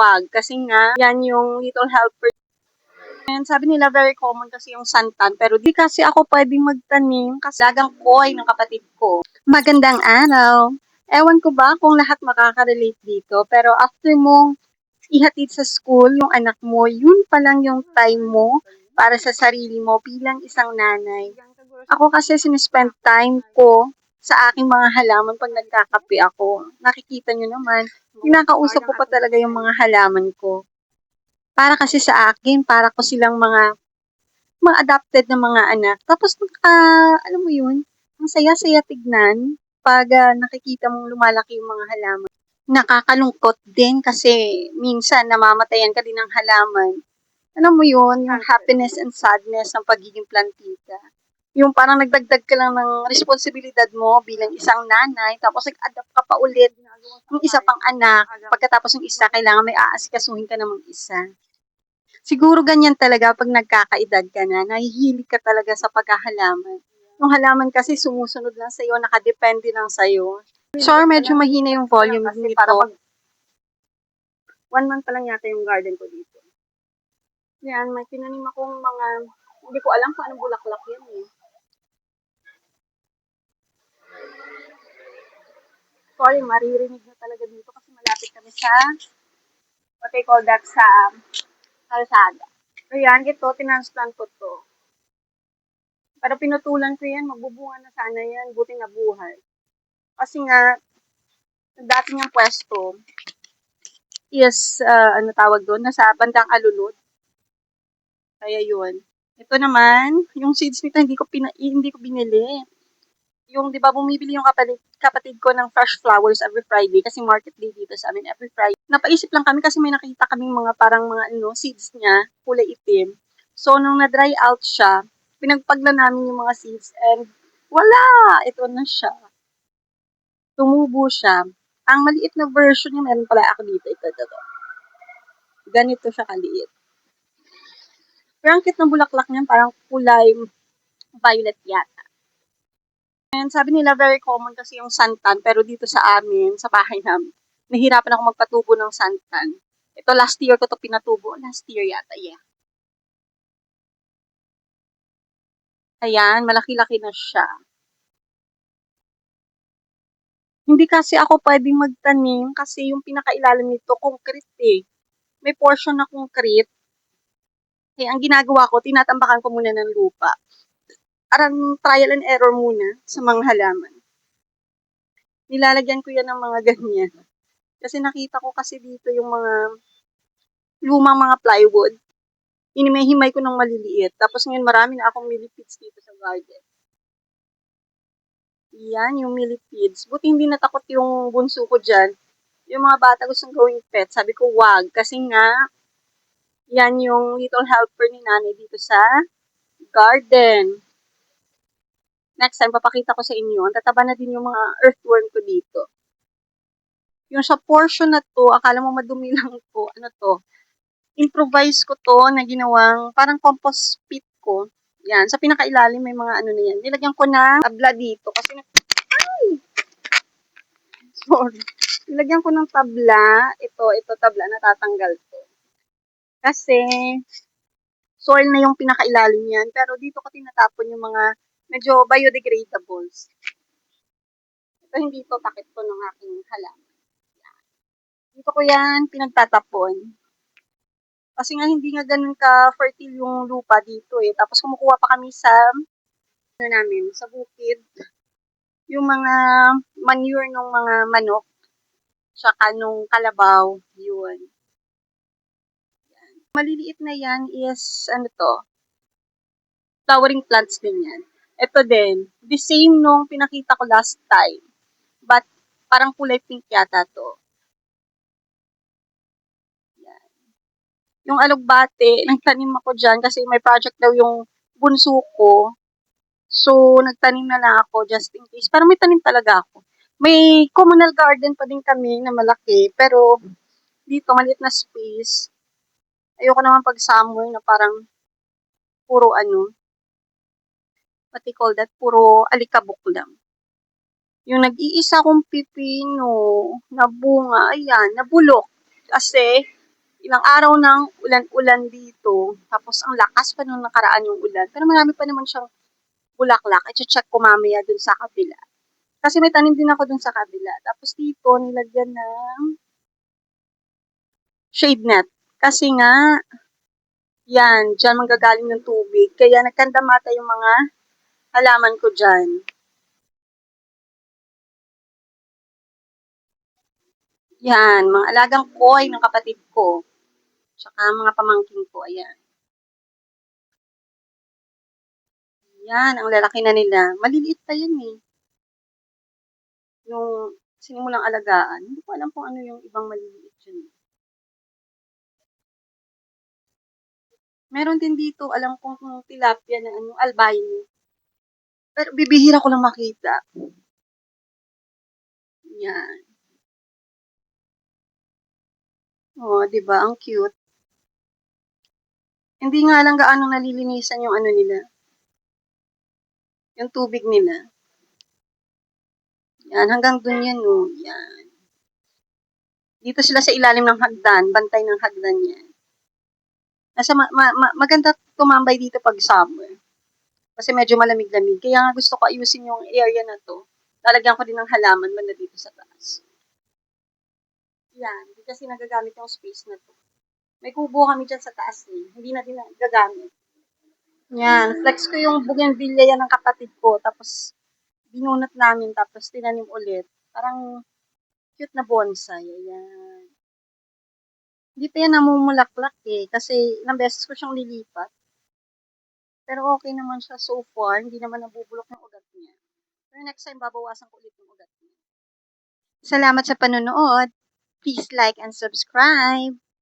wag. Kasi nga, yan yung little helper. And sabi nila very common kasi yung santan. Pero di kasi ako pwedeng magtanim kasi dagang koy ng kapatid ko. Magandang araw. Ewan ko ba kung lahat makaka-relate dito. Pero after mong ihatid sa school yung anak mo, yun pa lang yung time mo para sa sarili mo bilang isang nanay. Ako kasi sinispend time ko sa aking mga halaman pag nagkakape ako. Nakikita nyo naman, kinakausap ko pa talaga yung mga halaman ko. Para kasi sa akin, para ko silang mga adopted na mga anak. Tapos, alam mo yun, ang saya-saya tignan pag nakikita mong lumalaki yung mga halaman. Nakakalungkot din kasi minsan namamatayan ka din ng halaman. Alam mo yun, yung happiness and sadness ng pagiging plantita. Yung parang nagdagdag ka lang ng responsibilidad mo bilang isang nanay, tapos nag-adapt ka pa ulit ng isa pang anak. Pagkatapos ng isa, kailangan may aasikasuhin ka namang isa. Siguro ganyan talaga pag nagkakaedad ka na, nahihilig ka talaga sa paghahalaman. Yung halaman kasi sumusunod lang sa'yo, nakadepende lang sa'yo. Sorry, medyo mahina yung volume dito. 1 month pa lang yata yung garden ko dito. Yan, may tinanim akong mga, hindi ko alam kung anong bulaklak yan eh. Sorry, maririnig na talaga dito kasi malapit kami sa, what they call that, sa kalsada. Ayan, ito, tinransplant ko to. Pero pinutulan ko yan, magbubunga na sana yan, buti na buhay. Kasi nga, dati niyang pwesto is, ano tawag doon, nasa bandang Alulod. Kaya yun. Ito naman, yung seeds nito hindi ko binili. Yung 'di ba bumibili yung kapatid ko ng fresh flowers every Friday kasi market day dito sa amin every Friday. Napaisip lang kami kasi may nakita kaming mga parang mga seeds niya, kulay itim. So nung na-dry out siya, pinagpagla namin yung mga seeds and wala, ito na siya. Tumubo siya. Ang maliit na version niya, meron pala ako dito. Ito. Ganito siya kaliit. Pero ang cute ng bulaklak niya, parang kulay violet yata. And sabi nila very common kasi yung santan, pero dito sa amin, sa bahay namin, nahirapan ako magpatubo ng santan. Ito last year ko to pinatubo. Last year yata, yeah. Ayan, malaki-laki na siya. Hindi kasi ako pwedeng magtanim kasi yung pinakailalim nito, concrete eh. May portion na concrete. Kaya ang ginagawa ko, tinatambakan ko muna ng lupa. Parang trial and error muna sa mga halaman. Nilalagyan ko yan ng mga ganyan. Kasi nakita ko kasi dito yung mga lumang mga plywood. Hinimay-himay ko ng maliliit. Tapos ngayon marami na akong millipedes dito sa garden. Yan, yung millipedes. Buti hindi natakot yung bunso ko dyan. Yung mga bata gustong gawing pet. Sabi ko, wag. Kasi nga, yan yung little helper ni nanay dito sa garden. Next time, papakita ko sa inyo. Ang tataba na din yung mga earthworm ko dito. Yung sa portion na to, akala mo madumi lang to. Ano to? Improvise ko to na ginawang parang compost pit ko. Yan. Sa pinakailalim may mga ano na yan. Nilagyan ko na tabla dito. Kasi ay! Sorry. Nilagyan ko ng tabla. Ito tabla. Natatanggal to. Kasi soil na yung pinakailalim yan. Pero dito ko tinatapon yung mga medyo biodegradables. Ito hindi to takip to ng aking halaman. Dito ko yan pinagtatapon. Kasi nga hindi nga ganun ka-fertile yung lupa dito eh. Tapos kumukuha pa kami sa namin, sa bukid. Yung mga manure ng mga manok. Tsaka nung kalabaw. Yun. Yan. Maliliit na yan is, ano to? Flowering plants din yan. Ito din. The same nung pinakita ko last time. But parang kulay pink yata to. Yung alugbate, nagtanim ako dyan kasi may project daw yung bunso ko. So, nagtanim na lang ako just in case. Pero may tanim talaga ako. May communal garden pa din kami na malaki. Pero, dito, maliit na space. Ayoko naman pag summer na parang puro what they call that, puro alikabok lang. Yung nag-iisa kong pipino na bunga, ayan, nabulok. Kasi, Ilang araw ng ulan-ulan dito. Tapos ang lakas pa nung nakaraan yung ulan. Pero marami pa naman siyang bulaklak. I-check ko mamaya dun sa kabila. Kasi may tanim din ako dun sa kabila. Tapos dito, nilagyan ng shade net. Kasi nga, yan, dyan manggagaling ng tubig. Kaya nagkandamata yung mga halaman ko dyan. Yan, mga alagang koi ng kapatid ko. Tsaka mga pamangkin ko, ayan. Yan, ang lalaki na nila. Maliliit pa yan eh. Yung sinimulang alagaan. Hindi ko alam kung ano yung ibang maliliit dyan. Meron din dito, alam kong tilapia na ano, albino. Pero bibihira ko lang makita. Yan. Oh, 'di ba? Ang cute. Hindi nga lang gaano nalilinisan yung ano nila, yung tubig nila. Yan, hanggang dun yan, oh. Yan. Dito sila sa ilalim ng hagdan, bantay ng hagdan yan. Nasa maganda tumambay dito pag summer. Kasi medyo malamig-lamig. Kaya nga gusto ko ayusin yung area na to. Lalagyan ko din ng halaman banda dito sa taas. Yan, hindi kasi nagagamit yung space na to. May kubo kami dyan sa taas eh. Hindi na din nagagamit. Yan, flex ko yung bougainvillea yan ng kapatid ko. Tapos, binunot namin. Tapos, tinanim ulit. Parang, cute na bonsai. Ayan. Hindi pa yan namumulaklak eh. Kasi, ilang beses ko siyang lilipat. Pero okay naman siya so far. Hindi naman nabubulok yung ugat niya. Pero next time, babawasan ko ulit yung ugat niya. Salamat sa panonood. Please like and subscribe.